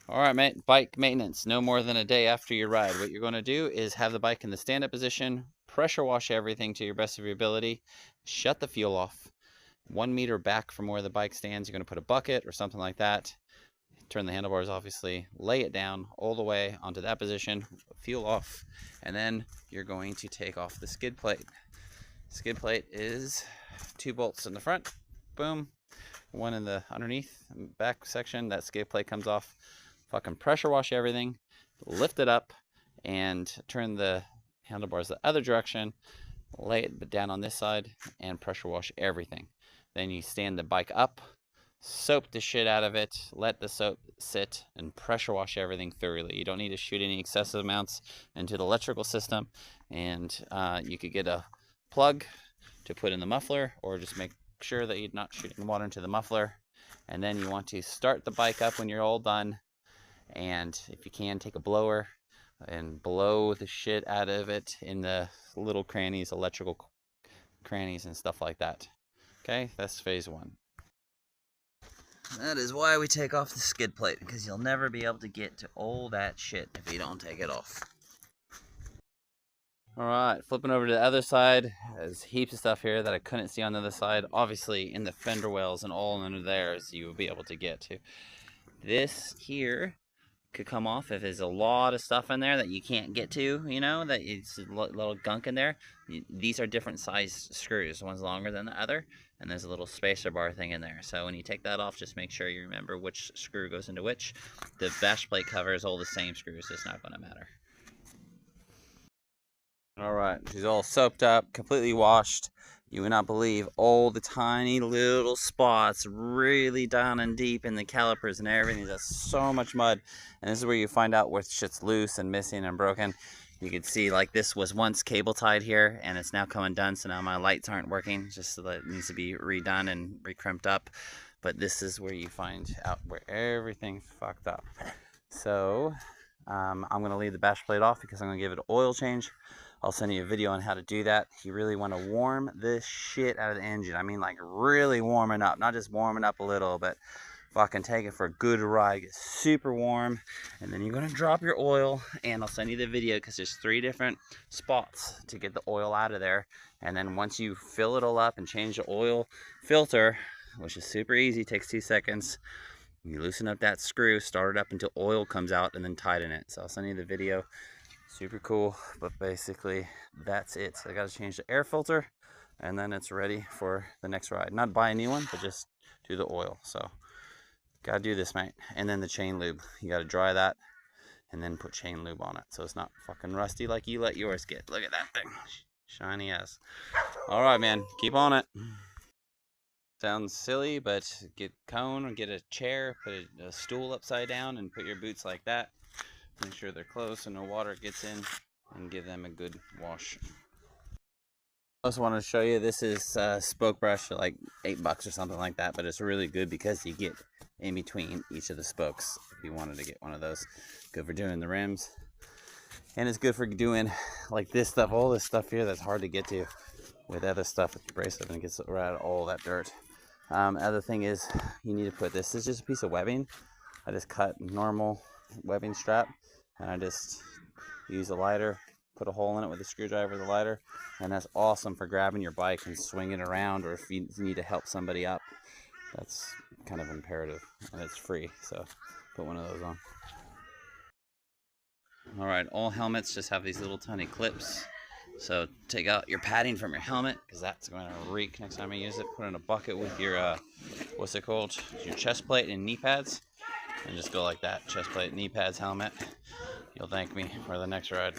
All right, mate, bike maintenance, no more than a day after your ride. What you're going to do is have the bike in the stand-up position, pressure wash everything to your best of your ability, shut the fuel off. 1 meter back from where the bike stands, you're going to put a bucket or something like that. Turn the handlebars, obviously, lay it down all the way onto that position, fuel off, and then you're going to take off the skid plate. Skid plate is 2 bolts in the front, boom, 1 in the underneath back section. That skid plate comes off. Fucking pressure wash everything, lift it up, and turn the handlebars the other direction, lay it down on this side, and pressure wash everything. Then you stand the bike up, soap the shit out of it, let the soap sit, and pressure wash everything thoroughly. You don't need to shoot any excessive amounts into the electrical system, and you could get a plug to put in the muffler, or just make sure that you're not shooting water into the muffler. And then you want to start the bike up when you're all done, and if you can, take a blower and blow the shit out of it in the little crannies, electrical crannies and stuff like that. Okay, that's phase 1. That is why we take off the skid plate, because you'll never be able to get to all that shit if you don't take it off. Alright, flipping over to the other side, there's heaps of stuff here that I couldn't see on the other side. Obviously, in the fender wells and all under there, so you will be able to get to. This here could come off if there's a lot of stuff in there that you can't get to, you know, that it's a little gunk in there. These are different size screws. One's longer than the other, and there's a little spacer bar thing in there. So when you take that off, just make sure you remember which screw goes into which. The bash plate cover is all the same screws. It's not going to matter. All right, she's all soaped up, completely washed. You would not believe all the tiny little spots really down and deep in the calipers and everything. There's so much mud. And this is where you find out what shit's loose and missing and broken. You can see, like, this was once cable tied here, and it's now come undone, so now my lights aren't working, just so that it needs to be redone and re-crimped up. But this is where you find out where everything's fucked up. So I'm going to leave the bash plate off because I'm going to give it an oil change. I'll send you a video on how to do that. You really want to warm this shit out of the engine. I mean, like, really warming up. Not just warming up a little, but fucking take it for a good ride. Get super warm. And then you're going to drop your oil. And I'll send you the video because there's 3 different spots to get the oil out of there. And then once you fill it all up and change the oil filter, which is super easy, takes 2 seconds, you loosen up that screw, start it up until oil comes out, and then tighten it. So I'll send you the video. Super cool, but basically that's it. So I got to change the air filter, and then it's ready for the next ride. Not buy a new one, but just do the oil. So gotta do this, mate. And then the chain lube, you got to dry that and then put chain lube on it so it's not fucking rusty like you let yours get. Look at that thing, shiny as. All right, man, keep on it. Sounds silly, but get a cone or get a chair, put a stool upside down, and put your boots like that. Make sure they're closed so no water gets in, and give them a good wash. I also wanted to show you, this is spoke brush, like $8 or something like that, but it's really good because you get in between each of the spokes if you wanted to get one of those. Good for doing the rims, and it's good for doing like this stuff, all this stuff here that's hard to get to with other stuff with your bracelet, and it gets rid of all that dirt. Other thing is, you need to put this is just a piece of webbing. I just cut normal webbing strap, and I just use a lighter, put a hole in it with a screwdriver, the lighter, and that's awesome for grabbing your bike and swinging it around, or if you need to help somebody up. That's kind of imperative, and it's free, so put one of those on. All right, all helmets just have these little tiny clips. So take out your padding from your helmet, because that's going to reek next time you use it. Put it in a bucket with your, what's it called? Your chest plate and knee pads. And just go like that, chest plate, knee pads, helmet. You'll thank me for the next ride.